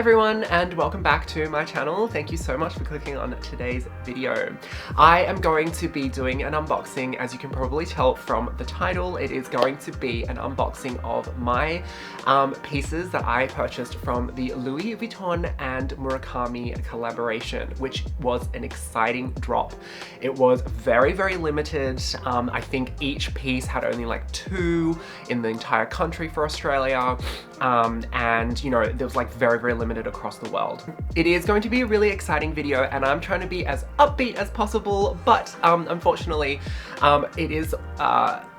everyone and welcome back to my channel. Thank you so much for clicking on today's video. I am going to be doing an unboxing. As you can probably tell from the title, it is going to be an unboxing of my pieces that I purchased from the Louis Vuitton and Murakami collaboration, which was an exciting drop. It was very, very limited. I think each piece had only like 2 in the entire country for Australia. And you know, there was like very, very limited across the world. It is going to be a really exciting video and I'm trying to be as upbeat as possible, but unfortunately it is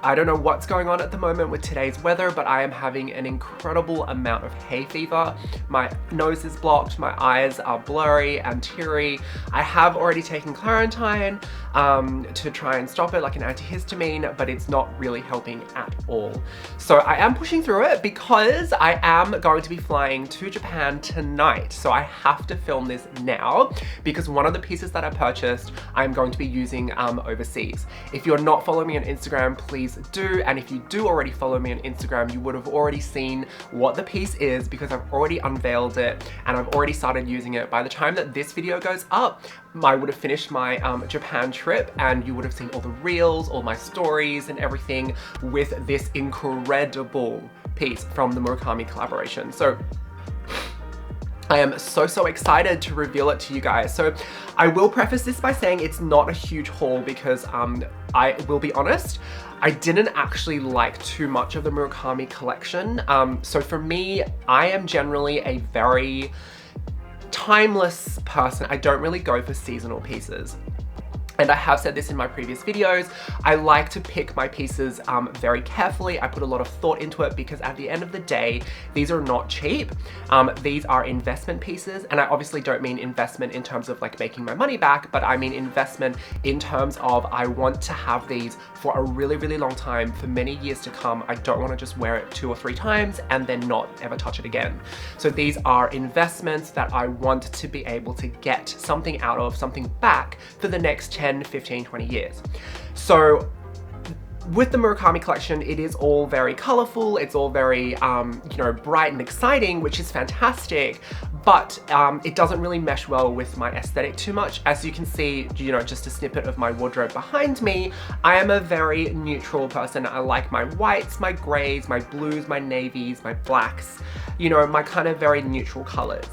I don't know what's going on at the moment with today's weather, but I am having an incredible amount of hay fever. My nose is blocked, my eyes are blurry and teary. I have already taken Clarentine to try and stop it, like an antihistamine, but it's not really helping at all. So I am pushing through it because I am going to be flying to Japan tonight. So I have to film this now because one of the pieces that I purchased, I'm going to be using overseas. If you're not following me on Instagram, please do, and if you do already follow me on Instagram, you would have already seen what the piece is because I've already unveiled it and I've already started using it. By the time that this video goes up, I would have finished my Japan trip and you would have seen all the reels, all my stories and everything with this incredible piece from the Murakami collaboration. So I am so excited to reveal it to you guys. So I will preface this by saying it's not a huge haul because I will be honest, I didn't actually like too much of the Murakami collection. So for me, I am generally a very timeless person. I don't really go for seasonal pieces. And I have said this in my previous videos, I like to pick my pieces very carefully. I put a lot of thought into it because at the end of the day, these are not cheap. These are investment pieces. And I obviously don't mean investment in terms of like making my money back, but I mean investment in terms of I want to have these for a really, really long time, for many years to come. I don't want to just wear it 2 or 3 times and then not ever touch it again. So these are investments that I want to be able to get something out of, something back for the next 10, 15, 20 years. So with the Murakami collection, it is all very colorful. It's all very, you know, bright and exciting, which is fantastic, but it doesn't really mesh well with my aesthetic too much. As you can see, you know, just a snippet of my wardrobe behind me, I am a very neutral person. I like my whites, my grays, my blues, my navies, my blacks, you know, my kind of very neutral colors.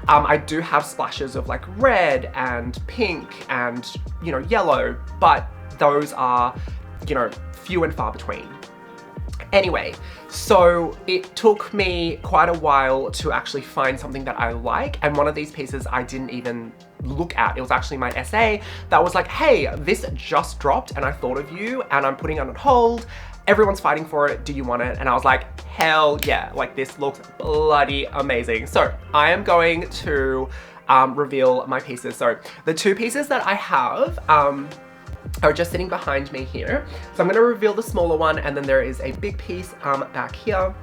I do have splashes of like red and pink and, you know, yellow, but those are, you know, few and far between. Anyway, so it took me quite a while to actually find something that I like, and one of these pieces I didn't even look at. It was actually my essay that was like, hey, this just dropped and I thought of you and I'm putting it on hold. Everyone's fighting for it. Do you want it? And I was like, hell yeah, like this looks bloody amazing. So I am going to reveal my pieces. So the 2 pieces that I have are just sitting behind me here. So I'm going to reveal the smaller one and then there is a big piece back here.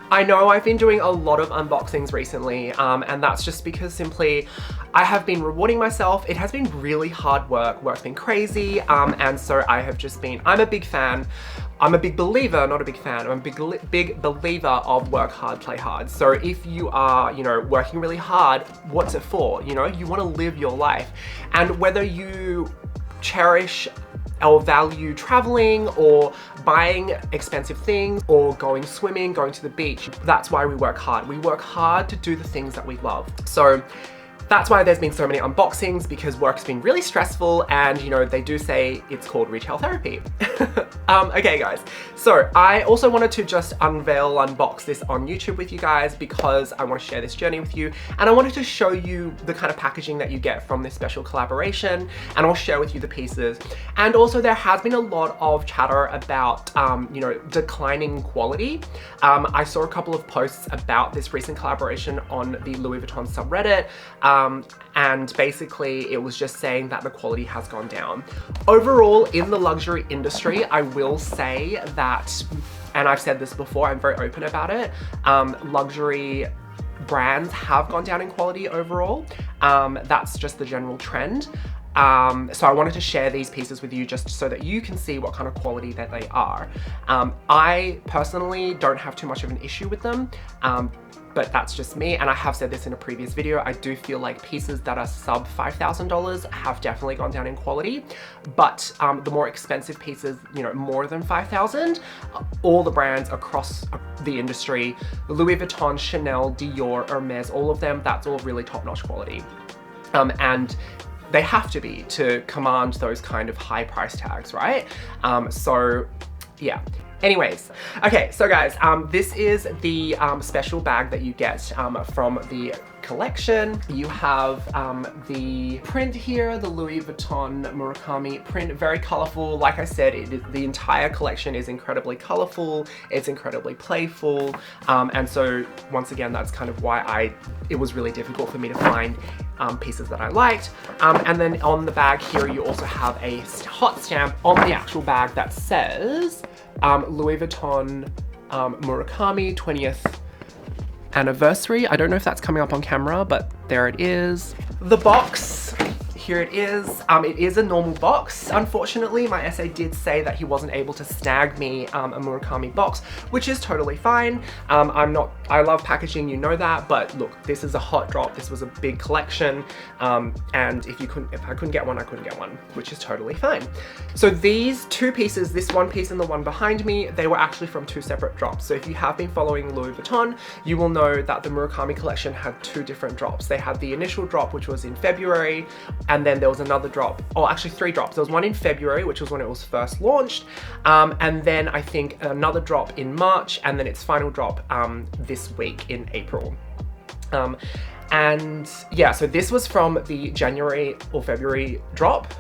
I know I've been doing a lot of unboxings recently and that's just because simply I have been rewarding myself. It has been really hard work. Work's been crazy and so I have just been, I'm a big fan. I'm a big believer, not a big fan. I'm a big believer of work hard, play hard. So if you are, you know, working really hard, what's it for? You know, you want to live your life. And whether you cherish or value traveling or buying expensive things or going swimming, going to the beach, that's why we work hard. We work hard to do the things that we love. So that's why there's been so many unboxings, because work's been really stressful and, you know, they do say it's called retail therapy. Okay guys, so I also wanted to just unbox this on YouTube with you guys because I want to share this journey with you and I wanted to show you the kind of packaging that you get from this special collaboration, and I'll share with you the pieces. And also there has been a lot of chatter about, you know, declining quality. I saw a couple of posts about this recent collaboration on the Louis Vuitton subreddit. And basically it was just saying that the quality has gone down. Overall, in the luxury industry, I will say that, and I've said this before, I'm very open about it, luxury brands have gone down in quality overall. That's just the general trend. So I wanted to share these pieces with you just so that you can see what kind of quality that they are. I personally don't have too much of an issue with them. but that's just me. And I have said this in a previous video, I do feel like pieces that are sub $5,000 have definitely gone down in quality, but the more expensive pieces, you know, more than 5,000, all the brands across the industry, Louis Vuitton, Chanel, Dior, Hermes, all of them, that's all really top-notch quality. And they have to be to command those kind of high price tags, right? So yeah. Anyways, okay, so guys, this is the special bag that you get from the collection. You have the print here, the Louis Vuitton Murakami print, very colorful. Like I said, the entire collection is incredibly colorful, it's incredibly playful, and so once again, that's kind of why it was really difficult for me to find pieces that I liked. And then on the bag here, you also have a hot stamp on the actual bag that says Louis Vuitton Murakami 20th anniversary. I don't know if that's coming up on camera, but there it is. The box, here it is. It is a normal box. Unfortunately, my essay did say that he wasn't able to snag me a Murakami box, which is totally fine. I love packaging, you know that, but look, this is a hot drop. This was a big collection, and if I couldn't get one, I couldn't get one, which is totally fine. So these two pieces, this one piece and the one behind me, they were actually from two separate drops. So if you have been following Louis Vuitton, you will know that the Murakami collection had two different drops. They had the initial drop, which was in February, and then there was another drop, or actually three drops. There was one in February, which was when it was first launched, and then I think another drop in March, and then its final drop this week in April. And yeah, so this was from the January or February drop,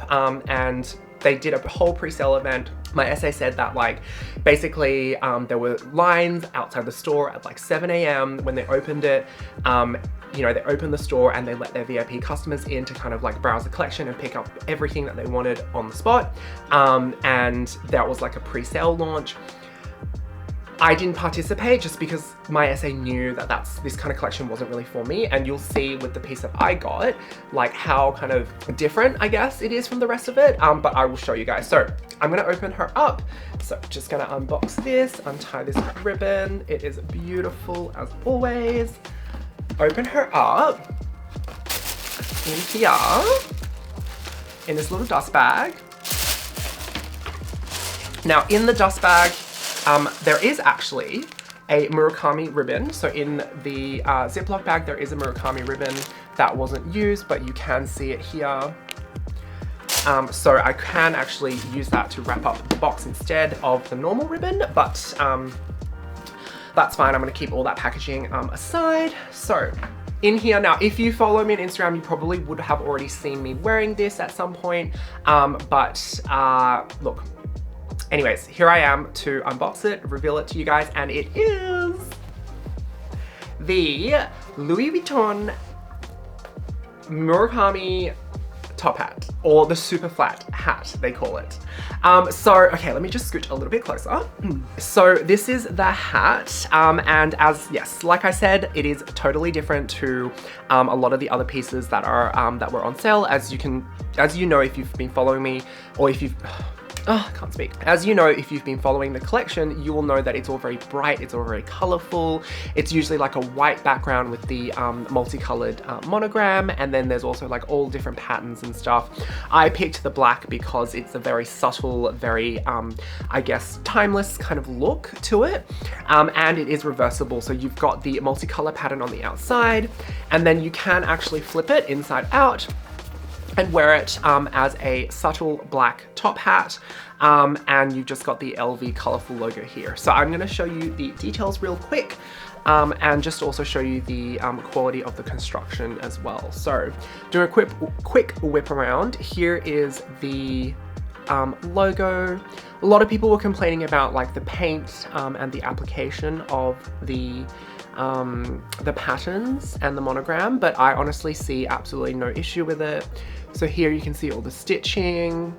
and they did a whole pre-sale event. My essay said that, like, basically there were lines outside the store at like 7 a.m. when they opened it. You know, they opened the store and they let their VIP customers in to kind of like browse the collection and pick up everything that they wanted on the spot. And that was like a pre-sale launch. I didn't participate just because my essay knew that this kind of collection wasn't really for me, and you'll see with the piece that I got, like how kind of different, I guess, it is from the rest of it, but I will show you guys. So I'm gonna open her up. So just gonna unbox this, untie this ribbon. It is beautiful as always. Open her up in here, in this little dust bag. Now in the dust bag, there is actually a Murakami ribbon. So in the Ziploc bag, there is a Murakami ribbon that wasn't used, but you can see it here. So I can actually use that to wrap up the box instead of the normal ribbon, but that's fine. I'm gonna keep all that packaging aside. So in here now, if you follow me on Instagram, you probably would have already seen me wearing this at some point, look. Anyways, here I am to unbox it, reveal it to you guys, and it is the Louis Vuitton Murakami top hat, or the super flat hat, they call it. Okay, let me just scoot a little bit closer. So this is the hat, and yes, like I said, it is totally different to a lot of the other pieces that are that were on sale. As you know, if you've been following me, or if you've I can't speak. As you know, if you've been following the collection, you will know that it's all very bright, it's all very colorful. It's usually like a white background with the multicolored monogram, and then there's also like all different patterns and stuff. I picked the black because it's a very subtle, very, I guess, timeless kind of look to it. And it is reversible, so you've got the multicolor pattern on the outside, and then you can actually flip it inside out and wear it as a subtle black top hat, and you've just got the LV colorful logo here. So I'm gonna show you the details real quick, and just also show you the quality of the construction as well. So doing a quick whip around, here is the logo. A lot of people were complaining about like the paint and the application of the patterns and the monogram, but I honestly see absolutely no issue with it. So here you can see all the stitching,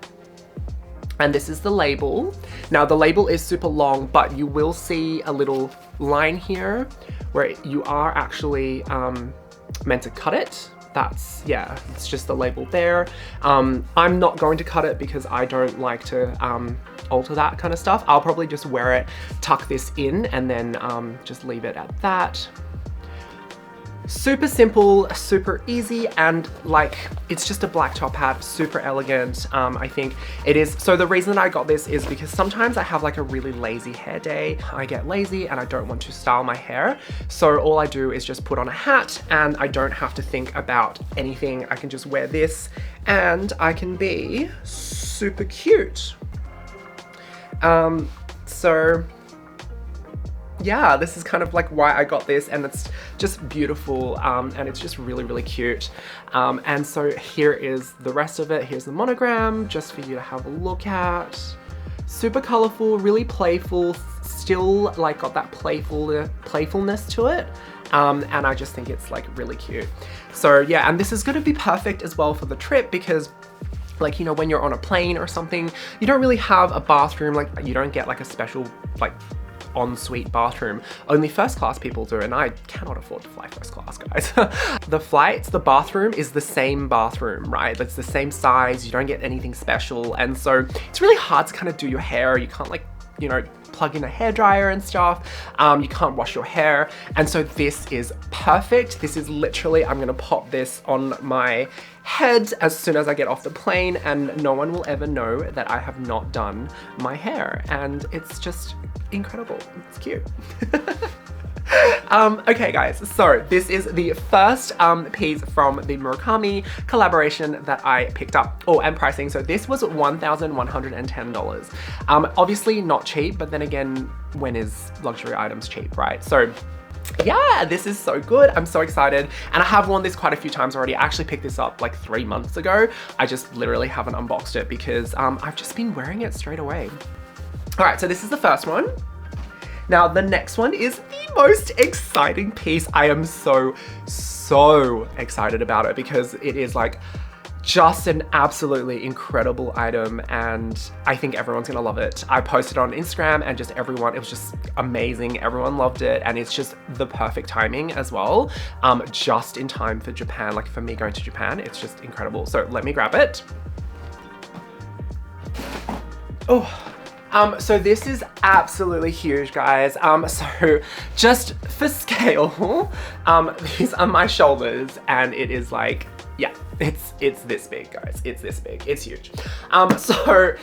and this is the label. Now the label is super long, but you will see a little line here where you are actually meant to cut it. That's, yeah, it's just the label there. I'm not going to cut it because I don't like to alter that kind of stuff. I'll probably just wear it, tuck this in, and then just leave it at that. Super simple, super easy, and like, it's just a black top hat, super elegant. I think it is. So the reason that I got this is because sometimes I have like a really lazy hair day. I get lazy and I don't want to style my hair. So all I do is just put on a hat and I don't have to think about anything. I can just wear this and I can be super cute. So yeah, this is kind of like why I got this, and it's just beautiful, and it's just really, really cute. And so here is the rest of it. Here's the monogram, just for you to have a look at. Super colorful, really playful, still like got that playfulness to it. And I just think it's like really cute. So yeah, and this is gonna be perfect as well for the trip because, like, you know, when you're on a plane or something, you don't really have a bathroom, like you don't get like a special like ensuite bathroom. Only first class people do, and I cannot afford to fly first class, guys. The bathroom is the same bathroom, right? It's the same size, you don't get anything special, and so it's really hard to kind of do your hair. You can't, like, you know, plug in a hairdryer and stuff. You can't wash your hair, and so this is perfect. This is literally, I'm gonna pop this on my head as soon as I get off the plane, and no one will ever know that I have not done my hair, and it's just incredible. It's cute. Okay guys, so this is the first piece from the Murakami collaboration that I picked up. Oh, and pricing. So this was $1,110. Obviously not cheap, but then again, when is luxury items cheap, right? So yeah, this is so good. I'm so excited. And I have worn this quite a few times already. I actually picked this up like 3 months ago. I just literally haven't unboxed it because I've just been wearing it straight away. All right, so this is the first one. Now the next one is the most exciting piece. I am so excited about it because it is like just an absolutely incredible item, and I think everyone's gonna love it. I posted on Instagram and just everyone, it was just amazing. Everyone loved it, and it's just the perfect timing as well. Just in time for Japan, like for me going to Japan, it's just incredible. So let me grab it. Oh. So this is absolutely huge, guys. So just for scale, these are my shoulders, and it is like, yeah, it's this big, guys. It's this big. It's huge. So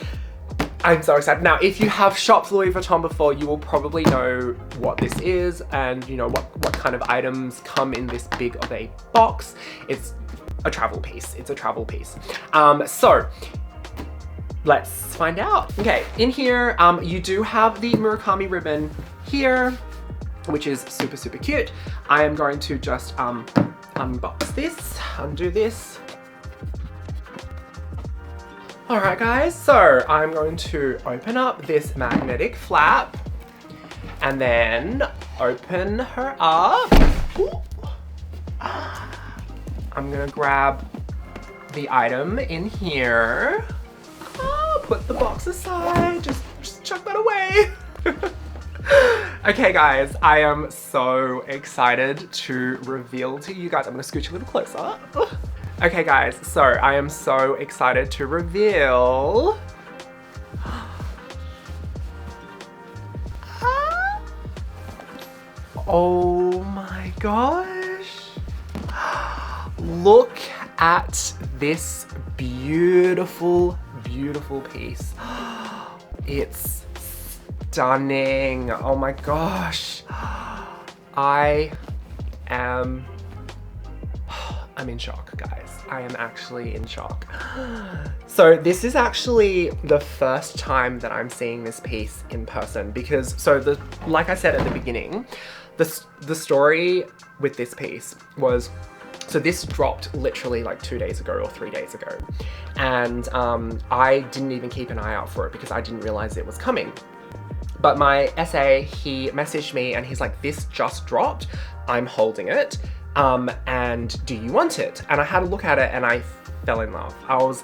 I'm so excited. Now, if you have shopped Louis Vuitton before, you will probably know what this is, and you know what kind of items come in this big of a box. It's a travel piece. It's a travel piece. So let's find out. Okay, in here, you do have the Murakami ribbon here, which is super cute. I am going to just unbox this, undo this. All right, guys, so I'm going to open up this magnetic flap and then open her up. Ooh. I'm gonna grab the item in here. Put the box aside, just chuck that away. Okay guys, I am so excited to reveal to you guys. I'm gonna scooch a little closer. Okay guys, so I am so excited to reveal oh my gosh. Look at this beautiful piece. It's stunning. Oh my gosh. I'm in shock, guys. I am actually in shock. So this is actually the first time that I'm seeing this piece in person because, like I said at the beginning, the story with this piece was, so this dropped literally like 2 days ago or 3 days ago. And I didn't even keep an eye out for it because I didn't realize it was coming. But my SA, he messaged me and he's like, this just dropped, I'm holding it, and do you want it? And I had a look at it and I fell in love. I was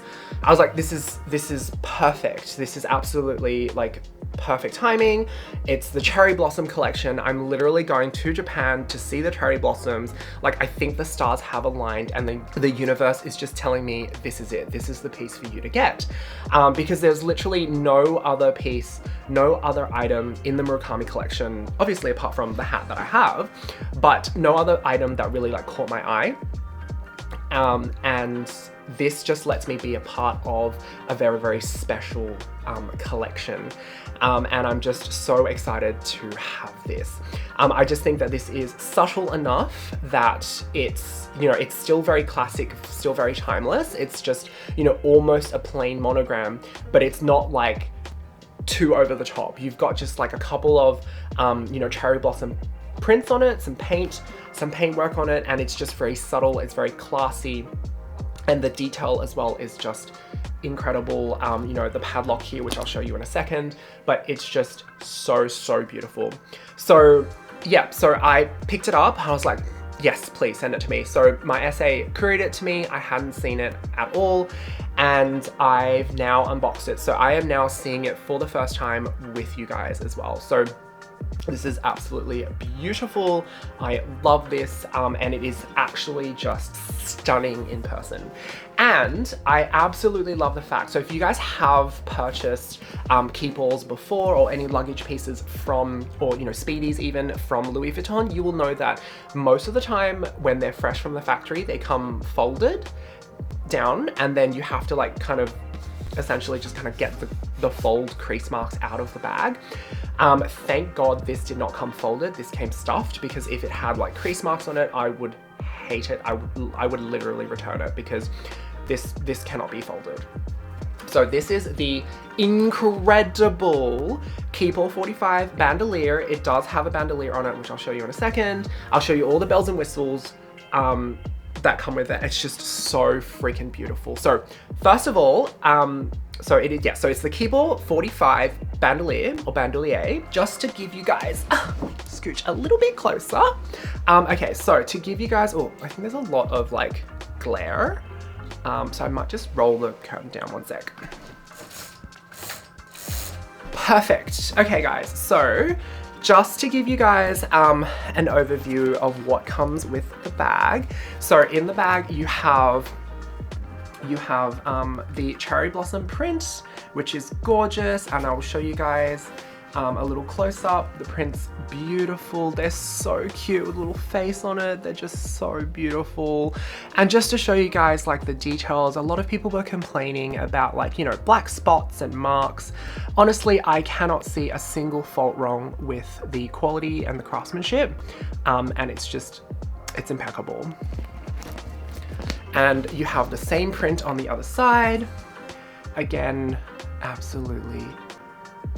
like, this is perfect. This is absolutely like perfect timing. It's the cherry blossom collection. I'm literally going to Japan to see the cherry blossoms. Like, I think the stars have aligned and the universe is just telling me this is it. This is the piece for you to get. Because there's literally no other piece, no other item in the Murakami collection, obviously apart from the hat that I have, but no other item that really like caught my eye. And this just lets me be a part of a very, very special collection. And I'm just so excited to have this. I just think that this is subtle enough that it's, you know, it's still very classic, still very timeless. It's just, you know, almost a plain monogram, but it's not like too over the top. You've got just like a couple of, you know, cherry blossom prints on it, some paint work on it, and it's just very subtle, it's very classy, and the detail as well is just incredible. You know, the padlock here, which I'll show you in a second, but it's just so, so beautiful. So yeah, so I picked it up, I was like, yes, please send it to me. So my SA couriered it to me, I hadn't seen it at all, and I've now unboxed it. So I am now seeing it for the first time with you guys as well. So this is absolutely beautiful. I love this, and it is actually just stunning in person. And I absolutely love the fact, so if you guys have purchased Keepalls before, or any luggage pieces from, or you know, Speedies even from Louis Vuitton, you will know that most of the time when they're fresh from the factory, they come folded down, and then you have to like kind of essentially just kind of get the fold crease marks out of the bag. Thank God this did not come folded, this came stuffed, because if it had like crease marks on it, I would hate it. I would literally return it, because this cannot be folded. So this is the incredible Keepall 45 Bandelier. It does have a bandolier on it, which I'll show you in a second. I'll show you all the bells and whistles that come with it. It's just so freaking beautiful. So first of all, so it is, yeah, so it's the Keepall 45 Bandelier, or Bandelier, just to give you guys, scooch a little bit closer. Okay, so to give you guys, oh, I think there's a lot of like glare. So I might just roll the curtain down one sec. Perfect. Okay guys, so just to give you guys an overview of what comes with the bag. So in the bag you have the cherry blossom print, which is gorgeous, and I will show you guys a little close up. The print's beautiful. They're so cute with a little face on it. They're just so beautiful. And just to show you guys like the details, a lot of people were complaining about like, you know, black spots and marks. Honestly, I cannot see a single fault wrong with the quality and the craftsmanship. And it's impeccable. And you have the same print on the other side. Again, absolutely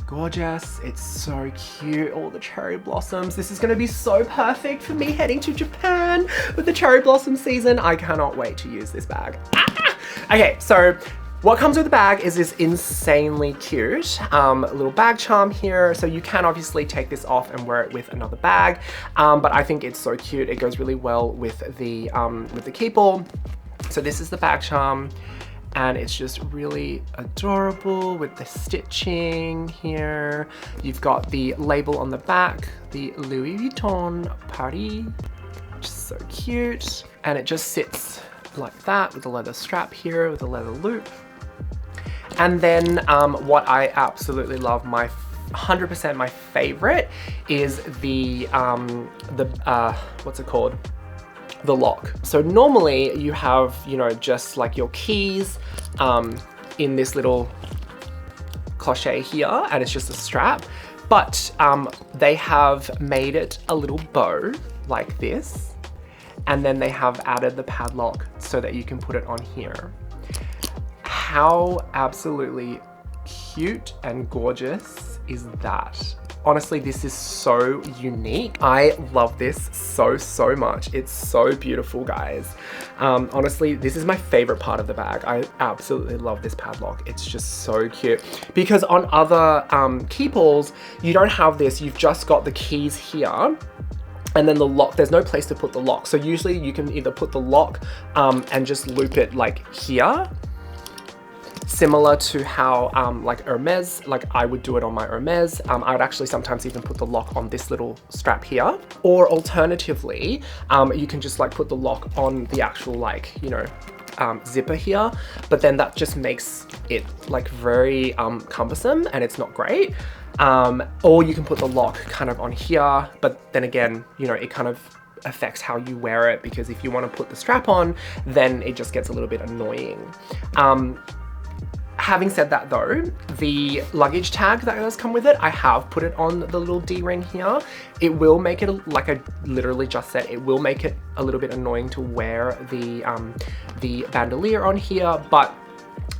gorgeous. It's so cute, all the cherry blossoms. This is gonna be so perfect for me heading to Japan with the cherry blossom season. I cannot wait to use this bag. Okay, so what comes with the bag is this insanely cute little bag charm here. So you can obviously take this off and wear it with another bag, but I think it's so cute. It goes really well with the Keepall. So this is the bag charm, and it's just really adorable with the stitching here. You've got the label on the back, the Louis Vuitton Paris, which is so cute. And it just sits like that with a leather strap here, with a leather loop. And then what I absolutely love, my 100% my favorite, is the what's it called? The lock. So normally you have, you know, just like your keys in this little cloche here, and it's just a strap, but they have made it a little bow like this, and then they have added the padlock so that you can put it on here. How absolutely cute and gorgeous is that? Honestly, this is so unique. I love this so, so much. It's so beautiful, guys. Honestly, this is my favorite part of the bag. I absolutely love this padlock. It's just so cute. Because on other Keepalls, you don't have this. You've just got the keys here, and then the lock, there's no place to put the lock. So usually you can either put the lock and just loop it like here, similar to how like Hermes, like I would do it on my Hermes. I would actually sometimes even put the lock on this little strap here, or alternatively, you can just like put the lock on the actual like, you know, zipper here, but then that just makes it like very cumbersome and it's not great. Or you can put the lock kind of on here, but then again, you know, it kind of affects how you wear it, because if you want to put the strap on, then it just gets a little bit annoying. Having said that though, the luggage tag that does come with it, I have put it on the little D-ring here. It will make it, like I literally just said, it will make it a little bit annoying to wear the bandolier on here, but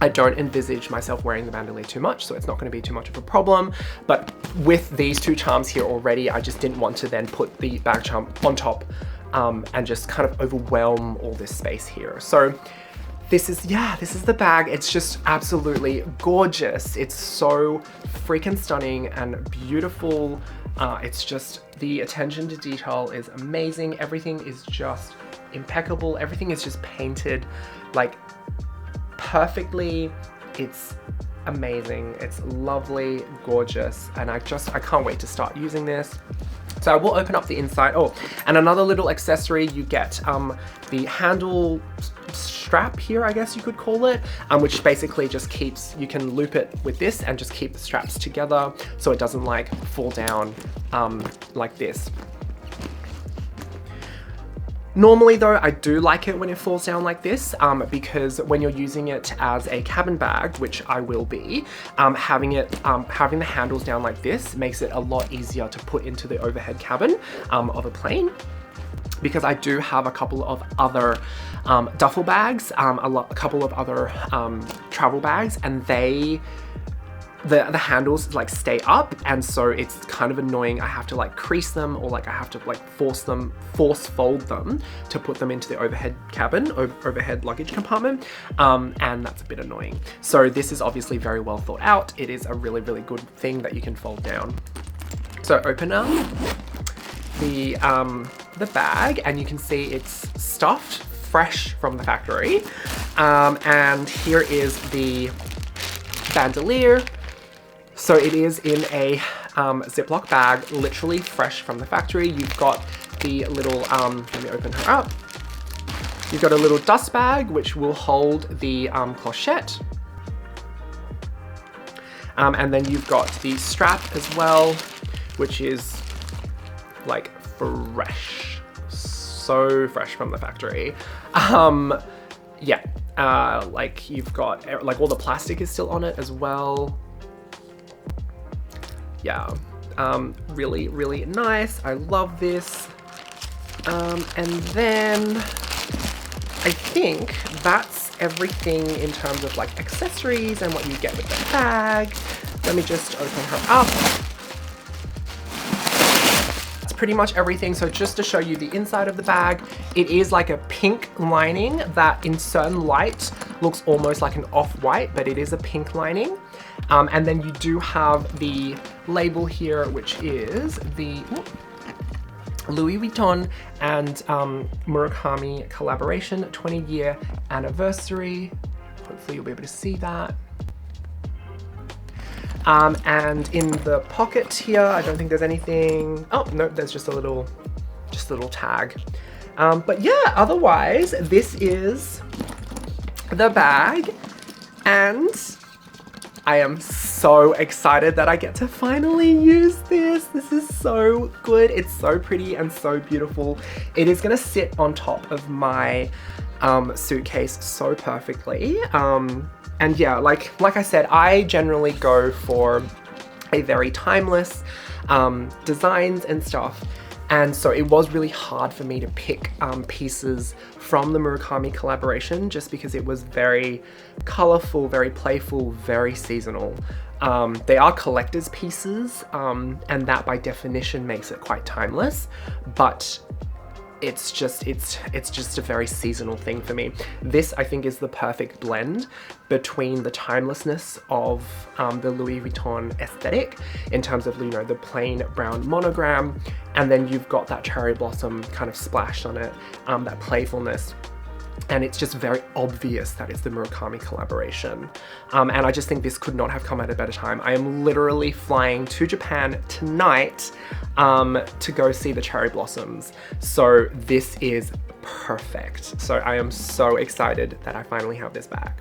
I don't envisage myself wearing the bandolier too much, so it's not going to be too much of a problem. But with these two charms here already, I just didn't want to then put the bag charm on top and just kind of overwhelm all this space here. So this is the bag. It's just absolutely gorgeous. It's so freaking stunning and beautiful. It's just, the attention to detail is amazing. Everything is just impeccable. Everything is just painted like perfectly. It's amazing. It's lovely, gorgeous, and I can't wait to start using this. So I will open up the inside. Oh, and another little accessory, you get the handle strap here, I guess you could call it, which basically just keeps, you can loop it with this and just keep the straps together so it doesn't like fall down like this. Normally though, I do like it when it falls down like this, because when you're using it as a cabin bag, which I will be, having the handles down like this makes it a lot easier to put into the overhead cabin of a plane. Because I do have a couple of other duffel bags, a couple of other travel bags, and the handles like stay up, and so it's kind of annoying. I have to like crease them, or like I have to like force fold them to put them into the overhead cabin, overhead luggage compartment, and that's a bit annoying. So this is obviously very well thought out. It is a really, really good thing that you can fold down. So open up the bag, and you can see it's stuffed fresh from the factory, and here is the bandolier. So it is in a Ziploc bag, literally fresh from the factory. You've got the little, let me open her up. You've got a little dust bag, which will hold the clochette. And then you've got the strap as well, which is like fresh. So fresh from the factory. Yeah, like you've got, like all the plastic is still on it as well. Yeah, really, really nice. I love this. And then I think that's everything in terms of like accessories and what you get with the bag. Let me just open her up. That's pretty much everything. So just to show you the inside of the bag, it is like a pink lining that in certain light looks almost like an off-white, but it is a pink lining. And then you do have the label here, which is the Louis Vuitton and Murakami collaboration 20-year anniversary. Hopefully you'll be able to see that. And in the pocket here, I don't think there's anything. Oh, no, there's just a little tag. But yeah, otherwise, this is the bag, and I am so excited that I get to finally use this. This is so good. It's so pretty and so beautiful. It is gonna sit on top of my suitcase so perfectly. And yeah, like I said, I generally go for a very timeless designs and stuff. And so it was really hard for me to pick pieces from the Murakami collaboration, just because it was very colorful, very playful, very seasonal. They are collector's pieces, and that by definition makes it quite timeless, but it's just a very seasonal thing for me. This, I think, is the perfect blend between the timelessness of the Louis Vuitton aesthetic in terms of, you know, the plain brown monogram, and then you've got that cherry blossom kind of splash on it, that playfulness. and it's just very obvious that it's the Murakami collaboration. And I just think this could not have come at a better time. I am literally flying to Japan tonight to go see the cherry blossoms. So this is perfect. So I am so excited that I finally have this back.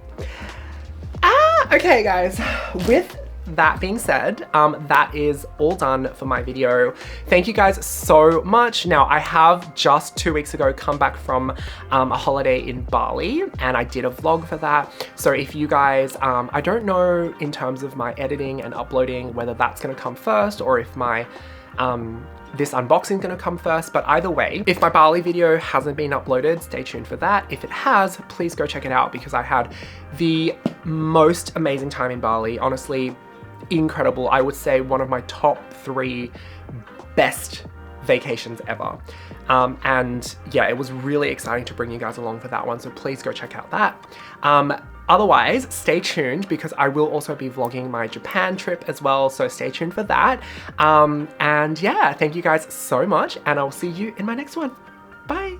Okay guys, with that being said, that is all done for my video. Thank you guys so much. Now, I have just 2 weeks ago come back from a holiday in Bali, and I did a vlog for that. So if you guys, I don't know in terms of my editing and uploading whether that's gonna come first or if my this unboxing is gonna come first, but either way, if my Bali video hasn't been uploaded, stay tuned for that. If it has, please go check it out because I had the most amazing time in Bali. Honestly, incredible. I would say one of my top 3 best vacations ever. And yeah, it was really exciting to bring you guys along for that one, so please go check out that. Otherwise, stay tuned because I will also be vlogging my Japan trip as well, so stay tuned for that. And yeah, thank you guys so much, and I'll see you in my next one. Bye!